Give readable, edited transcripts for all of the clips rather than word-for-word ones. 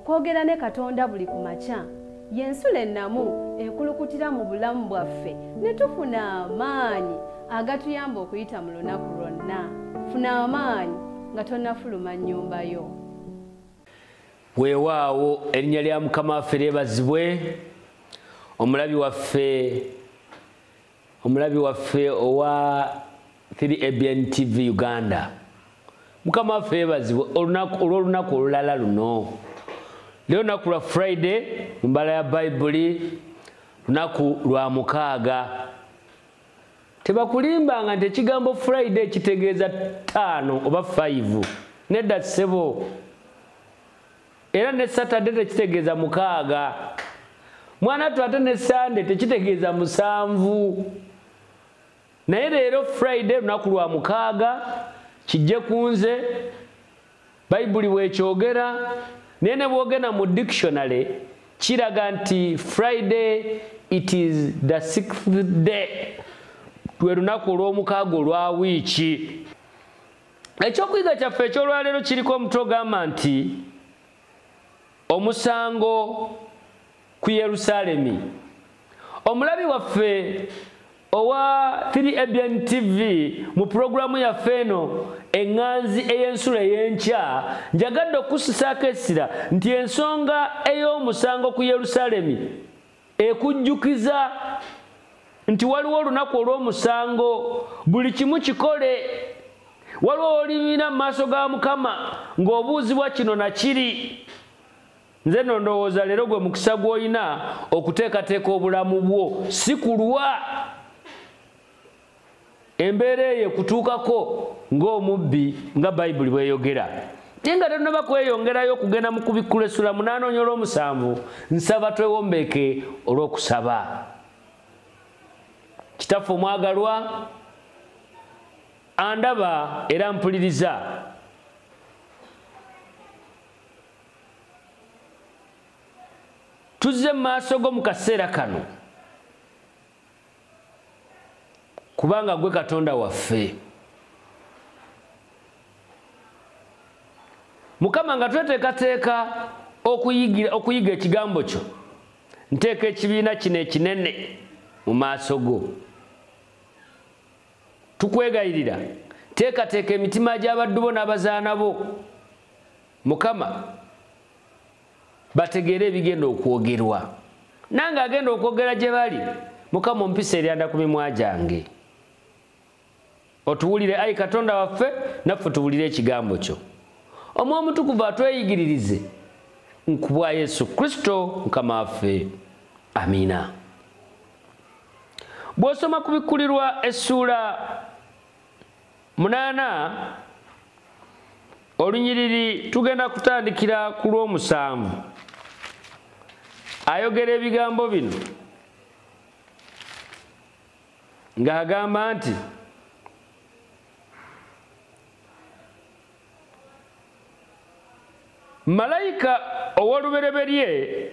Okwogera ne Katonda buli kumakya yensula ennamu ekulukutira mu bulamu bwaffe ne tufuna amaanyi agatuyamba okuyita mu lunaku lwonna. Funa amaanyi nga tonnafuluma nnyumba yo. Weewaawo erinnya lya Mukama waffe lyebazibwe. Omulabi waffe owa 3ABN TV Uganda. Mukama waffe yeebazibwe olw'olunaku olulala luno. Leo lunaku lwa Friday mu mbala ya Bible, lunaku lwa 6. Tebakulimbanga nti ekigambo Friday kitegeeza 5 oba 5. Nedda ssebo. Era ne Saturday tekitegeeza 6. Mwanatu ate ne Sunday tekitegeeza 7. Naye leero Friday lunaku lwa 6 kijje kunze Bible bwekyogera. Naye ne bwogenda mu dictionary kiraga nti Friday it is the 6th day. Lwe lunaku olw'omukaaga olwa wiiki. Ekyokuyiga kyaffe ekyolwaleero kiriko omutwe ogamba nti omusango ku Yerusaalemi. Omulabi waffe owa 3ABN TV mu programu yaffe eno eŋŋanzi ey'ensula ey'enkya njagadde okususaako essira nti ensonga ey'omusango ku Yerusaalemi ekujjukiza nti waliwo olunaku olw'omusango, buli kimu kikole. Waliwo olimina mu maaso ga Mukama ng'obuuzibwa kino na kiri. Nze no ndowooza leero gwe mukisa gw'olina okuteekateeka obulamu bwo, si kulwa embeera eyo ekutuukako ng'omubbi nga Bayibuli bw'eyogera. Naye nga tonnaba kweyongerayo okugenda mu kubikkula essula 8 olw'omusanvu, nsaba twewombeeke olw'okusaba. Kitaffe omwagalwa, andaba era mpuliriza. Tuzze mu maaso go mu kaseera kano kubanga gwe Katonda waffe. Mukama nga tweteekateeka okuyiga ekigambo kyo, nteeka ekibiina kino ekinene mu maaso go. Tukwegayirira, teekateeka emitima gy'abaddu bo n'abazaana bo. Mukama bategeere ebigenda okwogerwa. Nange agenda okwogera gye bali, Mukama ompisa eryanda ku mimwa gyange. Otuwulire ayi Katonda waffe, naffe tuwulire ekigambo kyo. Omwoyo Omutukuvu atweyigiririze nkubwa Yesu Kristo Mukama waffe. Amiina. Bw'osoma ku bikkulirwa essuula 8 olunyiriri tugenda kutandikira ku lw'omusanvu. Ayogera ebigambo bino ng'agamba nti malayika ow'olubereberye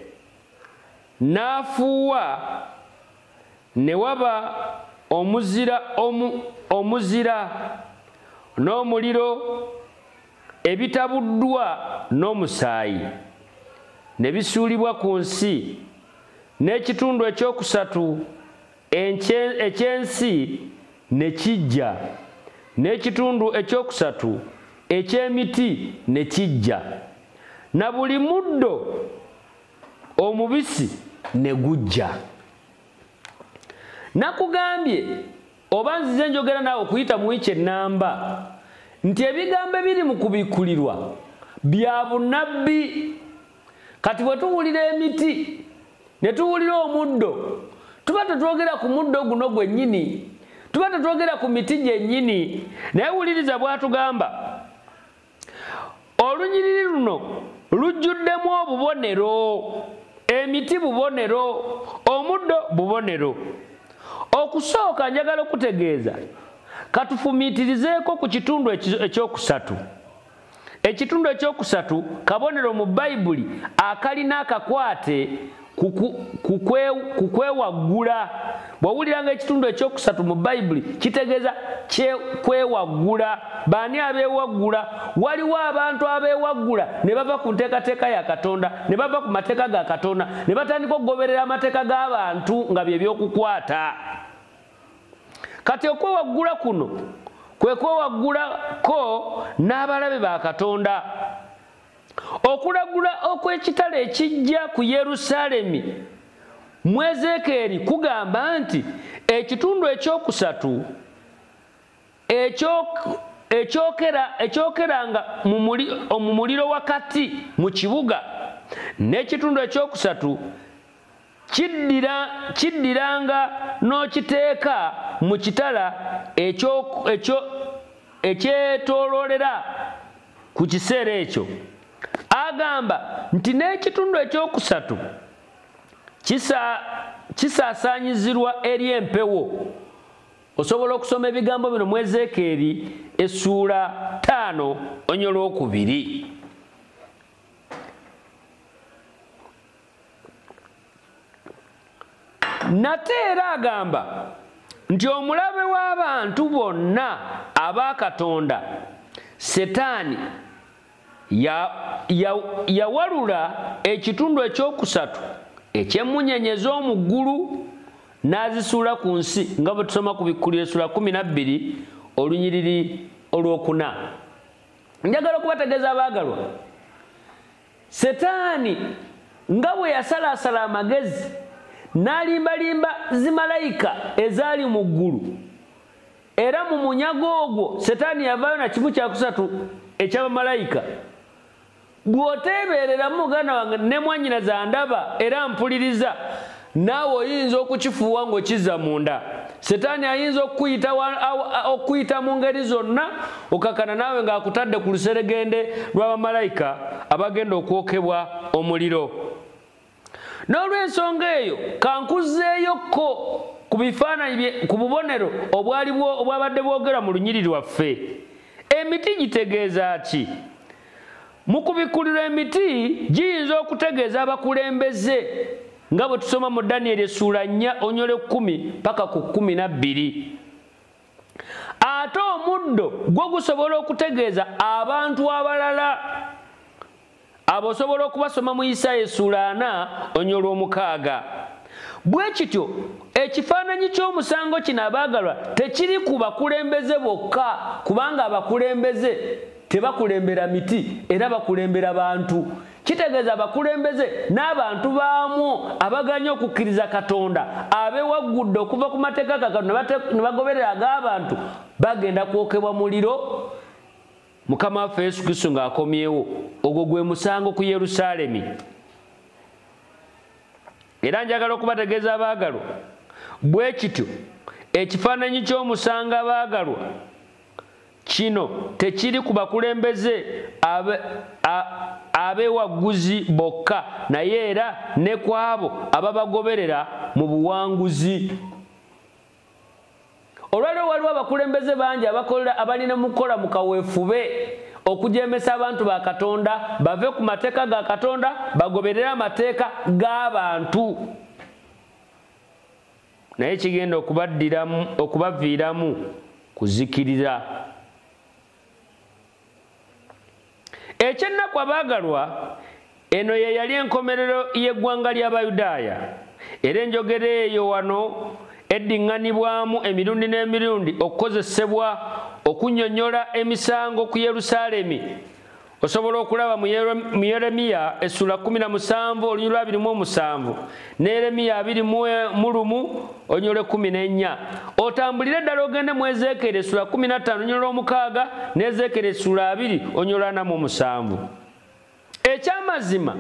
n'afuuwa ne waba omuzira n'omuliro ebitabuddwa n'omusaayi ne bisuulibwa ku nsi, n'ekitundu ekyokusatu eky'ensi ne kijja, n'ekitundu ekyokusatu eky'emiti ne kijja, na buli muddo omubisi ne gujja. Nakugambye oba nzize njogera naawe okuyita mu wiiki ennamba nti ebigambo ebiri mu kubikkulirwa bya bunnabbi. Kati bwe tuwulira emiti ne tuwulira omuddo, tuba tetwogera ku muddo guno gwennyini, tuba tetwogera ku miti gyennyini. Naye wuliriza bw'atugamba, olunyiriri luno lujjuddemu obubonero. Emiti bubonero, omuddo bubonero. Okusooka njagala okutegeeza, katufumiitirizeeko ku kitundu ekyokusatu. Ekitundu ekyokusatu kabonero mu Bayibuli akalina akakwate kukwewaggula. Bw'owuliranga ekitundu ekyokusatu mu Bayibuli kitegeeza kwewaggula. Baani abeewaggula? Waliwo abantu abeewaggula ne bava ku nteekateeka ya Katonda, ne bava ku mateeka ga Katonda, ne batandika okugoberera amateeka g'abantu nga bye by'okukwata. Kati okwewaggula kuno kwe kwewaggulako n'abalabe ba Katonda. Okulagula okw'ekitala ekijja ku Yerusaalemi mu Ezeekyeri kugamba nti ekitundu ekyokusatu ekyokeranga mu muliro wakati mu kibuga, n'ekitundu ekyokusatu kiddiranga n'okiteeka mu kitala ekyetooloolera ku kiseera ekyo. Agamba nti n'ekitundu ekyokusatu kisaasaanyizirwa eri empewo. Osobola okusoma ebigambo bino mu Ezeekyeri essuula 5 onyolo 2. Nate era agamba nti omulabe w'abantu bonna aba Katonda, Setaani yawalula ekitundu ekyokusatu eky'emmunyenye z'omu ggulu n'azisuula ku nsi, nga bwe tusoma ku Bikkuliro essula 12 olunyiriri olwokuna. Njagala okubategeeza abaagalwa, Setaani nga bwe yasalaasala amagezi n'alimbalimba zimalayika ezaali mu ggulu, era mu munyago ogwo Setaani yavaayo na kimu kyakusatu eky'abamalayika. Bw'oteebereramu muganda wange ne mwannyinaze andaba era mpuliriza, naawe oyinza okukifuuwa ng'okizza munda. Setaani ayinza okuyita mu ngeri zonna okakana naawe ng'akutadde ku luseregende lw'abamalayika abagenda okwokebwa omuliro. N'olw'ensonga eyo kankuzzeeyoko ku bifaananyi ku bubonero obwabadde bwogera mu lunyiriri lwaffe. Emiti gitegeeza ki? Mu kubikkulirwa emiti giyinza okutegeeza abakulembeze nga bwe tusoma mu Danyeri essuula 4 onyole 10 paka ku 12. Ate omuddo gwo gusobola okutegeeza abantu abalala. Abo osobola okubasoma mu Isaaya essuula 4 onyolo 6. Bwe kityo ekifaananyi ky'omusango kino abaagalwa tekiri ku bakulembeze bokka, kubanga abakulembeze tebakulembera miti era bakulembera bantu. Kitegeeza abakulembeze n'abantu baamu abaganya okukkiriza Katonda abeewaggudde okuva ku mateeka ga Katonda ne bagoberera ag'abantu bagenda kwokebwa muliro. Mukama waffe Yesu Kristo ng'akomyewo. Ogwo gwe musango ku Yerusaalemi. Era njagala okubategeeza abaagalwa, bwe kityo ekifaananyi ky'omusango abaagalwa kino tekiri ku bakulembeze abeewagguzi bokka, naye era ne ku abo ababagoberera mu buwanguzi. Olwaliwo waliwo abakulembeze bangi abalina mukola mu kaweefube okujeemesa abantu ba Katonda bave ku mateeka ga Katonda bagoberere amateeka g'abantu, naye kigenda okubaviiramu kuzikiriza. Ekyennaku abaagalwa, eno ye yali enkomerero y'eggwanga ly'Abayudaaya, era enjogera eyo wano eddiŋŋanibwamu emirundi n'emirundi okukozesebwa okunnyonnyola emisango ku Yerusaalemi. Osobola okulaba mu Yeremiya essula 17 olunyiriri 27 ne Yeremiya 21 onyole 14. Otambulire ddala ogende mu Ezeekyeri essula 15 onyole 6 ne Ezeekyeri essula 2 onyole 47. Ekyamazima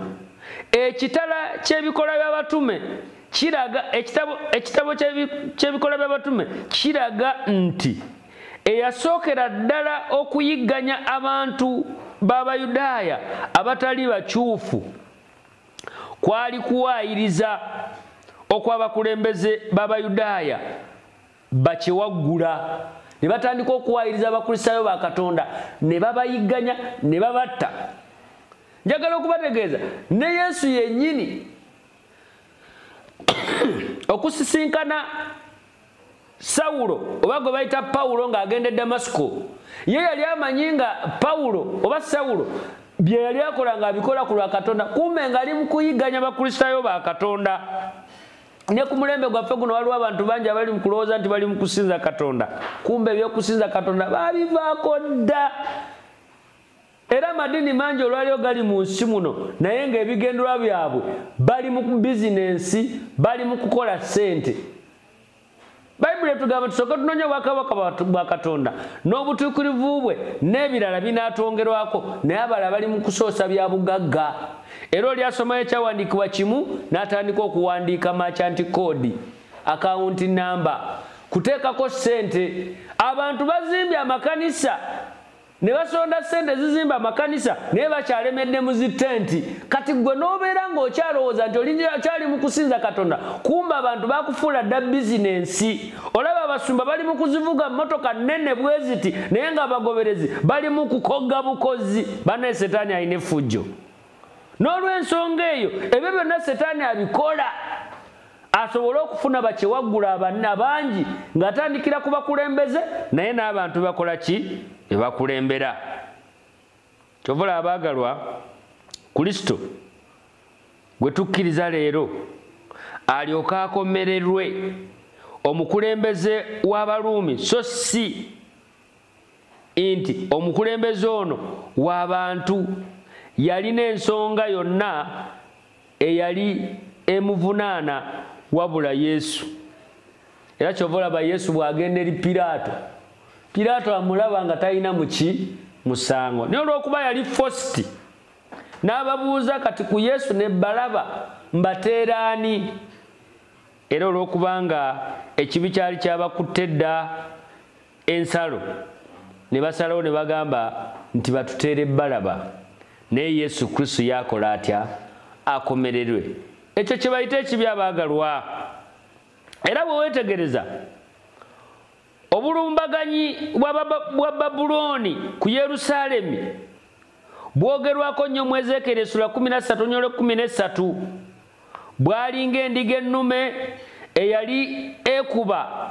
ekitala ky'ebikola by'abatume kiraga ekitabo ky'ebikola by'abatume kiraga nti eyasookera ddala okuyigganya abantu b'Abayudaaya abatali bakyufu kwali kuwaayiriza okw'abakulembeze b'Abayudaaya bakyewaggula. Ne batandika okuwaayiriza abakristaayo ba Katonda ne babayigganya ne babatta. Njagala okubategeeza ne Yesu yennyini okusisinkana Saulo oba gwe bayita Pawulo ng'agenda e Damasiko. Ye yali amanyi nga Pawulo oba Saulo bye yali akola ng'abikola ku lwa Katonda, kumbe ng'ali mu kuyiganya bakristaayo ba Katonda. Ne ku mulembe gwaffe guno waliwo abantu bangi abali mu kulowooza nti bali mu kusinza Katonda, kumbe eby'okusinza Katonda babivaako dda. Era amadini mangi olwaliyo gali mu nsi muno naye ng'ebigendererwa byabwe bali mu bizinensi, bali mu kukola ssente. Bayibuli etugamba tusooke tunoonye obwakabaka bwa Katonda n'obutuukirivu bwe n'ebirala binaatongerwako, naye abalala bali mu kusoosa bya bugagga. Era oli asomayo ekyawandiikibwa kimu n'atandika okuwandiika merchant code, account number, kuteekako ssente. Abantu bazimbye amakanisa ne basonda ssente zizimba amakanisa naye bakyalemedde mu zitenti. Kati gwe n'obeera ng'okyalowooza nti okyali mu kusinza Katonda, kumba abantu bakufuula dda bizinensi. Olaba abasumba bali mu kuzivuga mmotoka nnene bwe ziti naye ng'abagoberezi bali mu kukoga bukozi. Bannaye Setaani alina effujjo. N'olw'ensonga eyo ebyo byonna Setaani abikola asobole okufuna bakyewaggula abanna bangi ng'atandikira ku bakulembeze naye n'abantu bakola ki? Ebakulembera. Kyovula abaagalwa, Kristo gwe tukkiriza leero alyoke akomererwe omukulembeze w'Abaruumi, so si nti omukulembeze ono w'abantu yalina ensonga yonna eyali emuvunaana wabula Yesu. Era kyova olaba Yesu bw'agenda eri Piraato amulaba nga talina musango. Naye olw'okuba yali fosti n'ababuuza kati ku Yesu ne Balaba mbateera ani? Era olw'okuba nga ekibi kyali kyabakutte dda ensalo ne basalawo ne bagamba nti batuteere Balaba, naye Yesu Kristo yakola atya? Akomererwe. Ekyo kye bayita ekibi abaagalwa. Era bwe weetegereza obulumbaganyi bwa Babuloni ku Yerusaalemi bwogerwako nnyo mu Ezeekeri essula 13:13, bwalinga endiga ennume eyali ekuba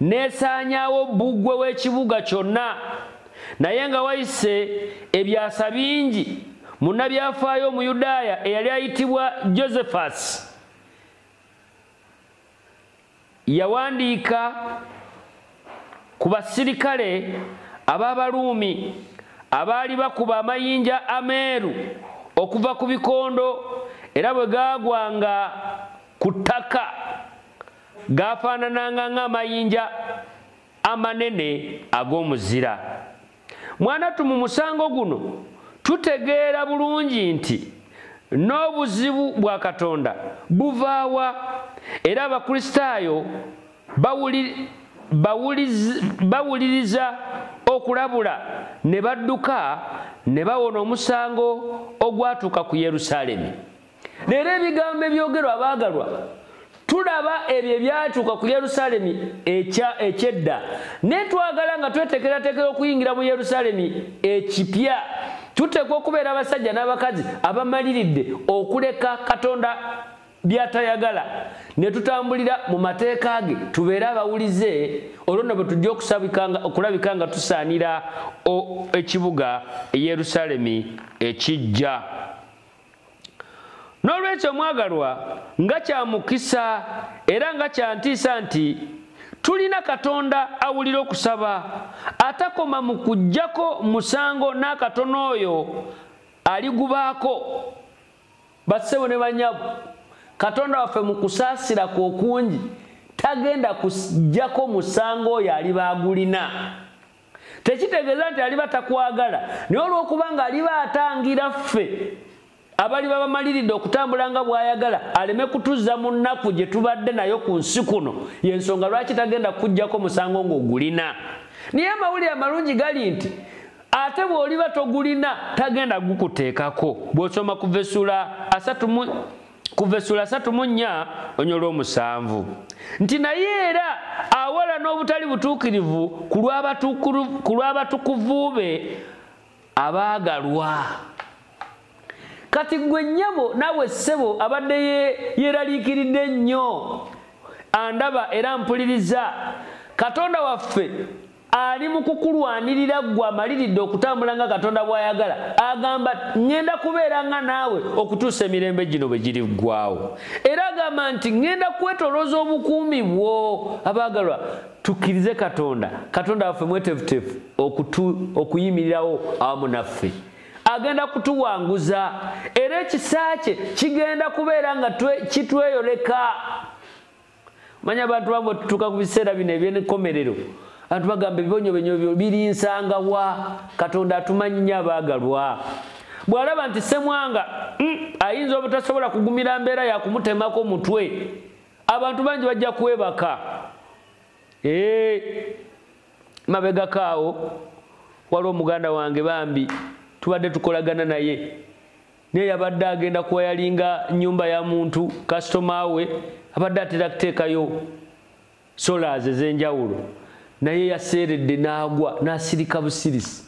n'esaanyaawo bbugwe w'ekibuga kyonna, naye nga wayise ebyasa bingi. Munnabyafaayo Omuyudaaya eyali ayitibwa Josephus yawandiika ku basirikale ab'Abaruumi abaali bakuba amayinja ameeru okuva ku bikondo, era bwe gaagwanga ku ttaka gaafaanananga ng'amayinja amanene ag'omuzira. Mwanattu mu musango guno tutegeera bulungi nti n'obuzibu bwa Katonda buvaawa, era abakristaayo bawuliriza okulabula ne badduka ne bawona omusango ogwatuuka ku Yerusaalemi. Leero ebigambo ebyogerwa abaagalwa, tulaba ebyo ebyatuuka ku Yerusaalemi ekyedda, naye twagala nga tweteekerateekera okuyingira mu Yerusaalemi ekipya. Tuteekwa okubeera abasajja n'abakazi abamaliridde okuleka Katonda by'atayagala ne tutambulira mu mateeka ge, tubeere abawulize, olwo nno bwe tujja okulabika nga tusaanira ekibuga Yerusaalemi ekijja. N'olwekyo mwagalwa, nga kya mukisa era nga kya ntiisa nti tulina Katonda awulira okusaba, atakoma mu kuggyako musango n'akatono oyo aligubaako. Bassebo ne bannyabo, Katonda waffe mu kusaasira kwe okungi tagenda kuggyako musango oyo aliba agulina. Tekitegeeza nti aliba takwagala, naye olw'okuba nga aliba atangira ffe abali babamaliridde okutambula nga bw'ayagala, aleme kutuzza mu nnaku gye tubadde nayo ku nsi kuno, y'ensonga lwaki tagenda kuggyako musango ng'ogulina. Naye amawulire amalungi gali nti ate bw'oliba togulina tagenda gukuteekako. Bw'osoma ku Vesula 3:4 nti naye era awala n'obutali butuukirivu ku lw'abatukuvu be abaagalwa. Kati gwe nnyabo nawe ssebo abadde yeeraliikiridde nnyo andaba era mpuliriza. Katonda waffe ali mu kukulwanirira gwe amaliridde okutambula nga Katonda bw'ayagala. Agamba ngenda kubeera nga naawe okutuusa emirembe gino bwe giriggwaawo. Era agamba nti ngenda kwetolooza obukuumi bwo. Abaagalwa, tukkirize Katonda. Katonda waffe mwetefutefu okuyimirirawo awamu naffe. Agenda kutuwanguza era ekisa kye kigenda kubeera nga kitweyoleka. Manya abantu bamwe tutuuka ku biseera bino eby'enkomerero. Abantu bagamba ebibonyobenyo birinsanga wa. Katonda atumanyi nnyo abaagalwa. Bw'alaba nti Ssemwanga ayinza obutasobola kugumira mbeera ya kumutemako mutwe, abantu bangi bajja kwebaka. Mabegakaawo waliwo omuganda wange bambi tubadde tukolagana naye, naye yabadde agenda kuwayalinga nnyumba ya muntu kasitoma we, abadde atera kuteekayo solas ez'enjawulo, naye yaseeredde n'agwa n'asirika busirisi.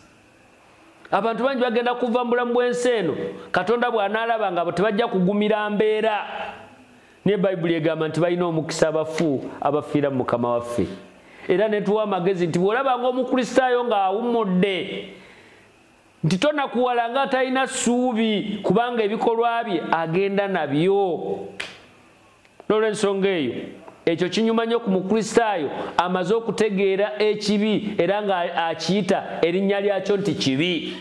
Abantu bangi bagenda kuva mu bulamu bw'ensi eno Katonda bw'anaalaba nga tebajja kugumira mbeera. Naye Bayibuli egamba nti balina omukisa abafu abafiira mu Mukama waffe. Era ne tuwa amagezi nti bw'olaba ng'omukristaayo ng'awummudde nti tonakuwala nga talina ssuubi, kubanga ebikolwa bye agenda nabyo. N'olw'ensonga eyo, ekyo kinyuma nnyo ku mukristaayo amaze okutegeera ekibi era ng'akiyita erinnya lyakyo nti kibi.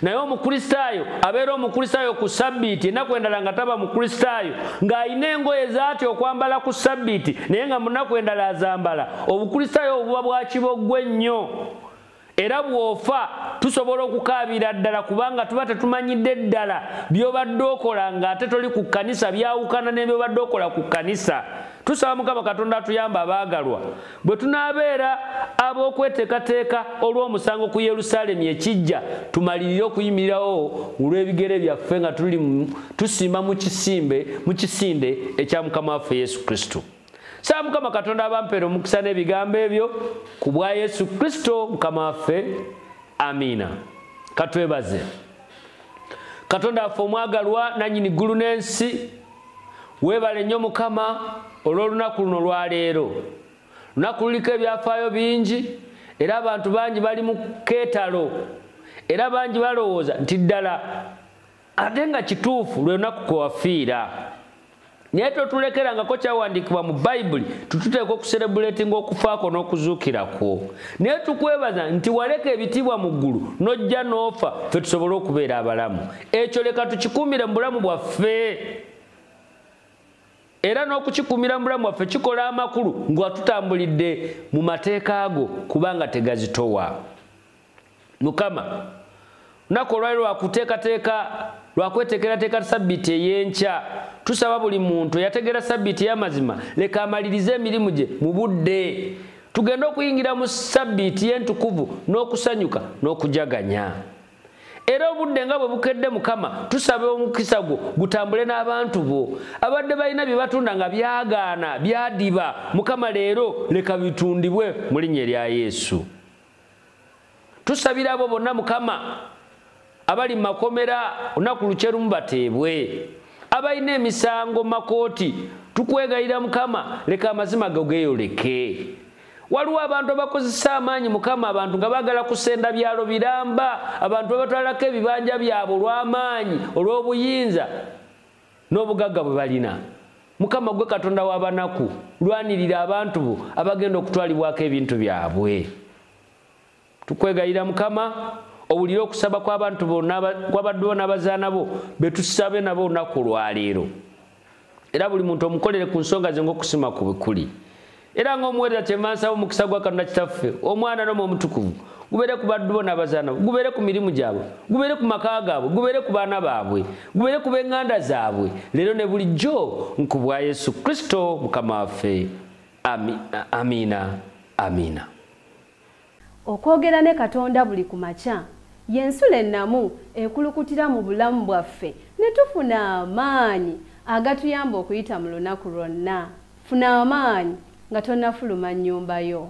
Naye omukristaayo abeera omukristaayo ku Ssabbiiti, ennaku endala nga taba mukristaayo, ng'alina engoye z'atya okwambala ku Ssabbiiti naye nga mu nnaku endala azambala. Obukristaayo obuba bwa kiboggwe nnyo. Era bw'ofa tusobola okukaabira ddala kubanga tuba tetumanyidde ddala by'obadde okola ng'ate toli ku kkanisa, byawukana n'ebyobadde okola ku kkanisa. Tusaba Mukama Katonda atuyamba abaagalwa, bwe tunaabeera ab'okweteekateeka olw'omusango ku Yerusaalemi ekijja, tumalirire okuyimirirawo olw'ebigere byaffe nga tusiima mu kisinde ekya Mukama waffe Yesu Kristo. Saba Mukama Katonda abampeera omukisa n'ebigambo ebyo ku bwa Yesu Kristo Mukama waffe. Amiina. Katwebaze. Katonda waffe omwagalwa nannyini ggulu n'ensi, weebale nnyo Mukama olw'olunaku luno lwaleero. Lunaku luliko ebyafaayo bingi era abantu bangi bali mu keetalo era bangi balowooza nti ddala ate nga kituufu lwe lunaku kwe wafiira. Naye totulekerangako kyawandiikibwa mu Bayibuli tututeeka okuserebuleetinga okufaako n'okuzuukirako. Naye tukwebaza nti waleka ebitiibwa mu ggulu n'ojja n'ofa ffe tusobole okubeera abalamu. Ekyo leka tukikuumire mu bulamu bwaffe. Era n'okukikuumira mu bulamu bwaffe kikola amakulu ng'atutambulidde mu mateeka ago kubanga tegazitowa. Mukama, lunaku olwali lwakweteekerateeka Ssabbiiti ey'enkya, tusaba buli muntu eyategeera Ssabbiiti y'amazima leka amalirize emirimu gye mu budde. Tugende okuyingira mu Ssabbiiti y'entukuvu n'okusanyuka n'okujaganya. Era obudde nga bwe bukedde Mukama, tusaba omukisa gwo gutambule n'abantu bo abadde balina bye batunda nga byagaana byadiba. Mukama, leero leka bitundibwe mu linnya erya Yesu. Tusabira abo bonna Mukama abali mu makomera olunaku lukyerumu bateebwe, abalina emisango mu makooti, tukwegayira Mukama leka amazima go geeyoleke. Waliwo abantu abakozesa amaanyi Mukama, abantu nga baagala kusenda byalo biramba, abantu abatwalako ebibanja byabwe olw'amaanyi olw'obuyinza n'obugagga bwe balina. Mukama, gwe Katonda w'abanaku, lwanirira abantu bo abagenda okutwalibwako ebintu byabwe. Tukwegayira Mukama owulire okusaba kw'abantu kw'abaddu bo n'abazaana bo be tusabe nabo olunaku olwaleero. Era buli muntu omukolere ku nsonga ze ng'okusima ku bwe kuli. Era ng'omuweereza kyenva nsaba omukisa gwa Katonda Kitaffe, Omwana n'Omwoyo Omutukuvu gubeere ku baddu bo n'abazaana bo, gubeere ku mirimu gyabwe, gubeere ku maka gaabwe, gubeere ku baana baabwe, gubeere ku b'eŋŋanda zaabwe, leero ne bulijjo nku bwa Yesu Kristo Mukama waffe. Amiina. Amiina. Okwogera ne Katonda buli ku makya y'ensula ennamu ekulukutira mu bulamu bwaffe ne tufuna amaanyi agatuyamba okuyita mu lunaku lwonna. Funa amaanyi nga tonnafuluma nnyumba yo.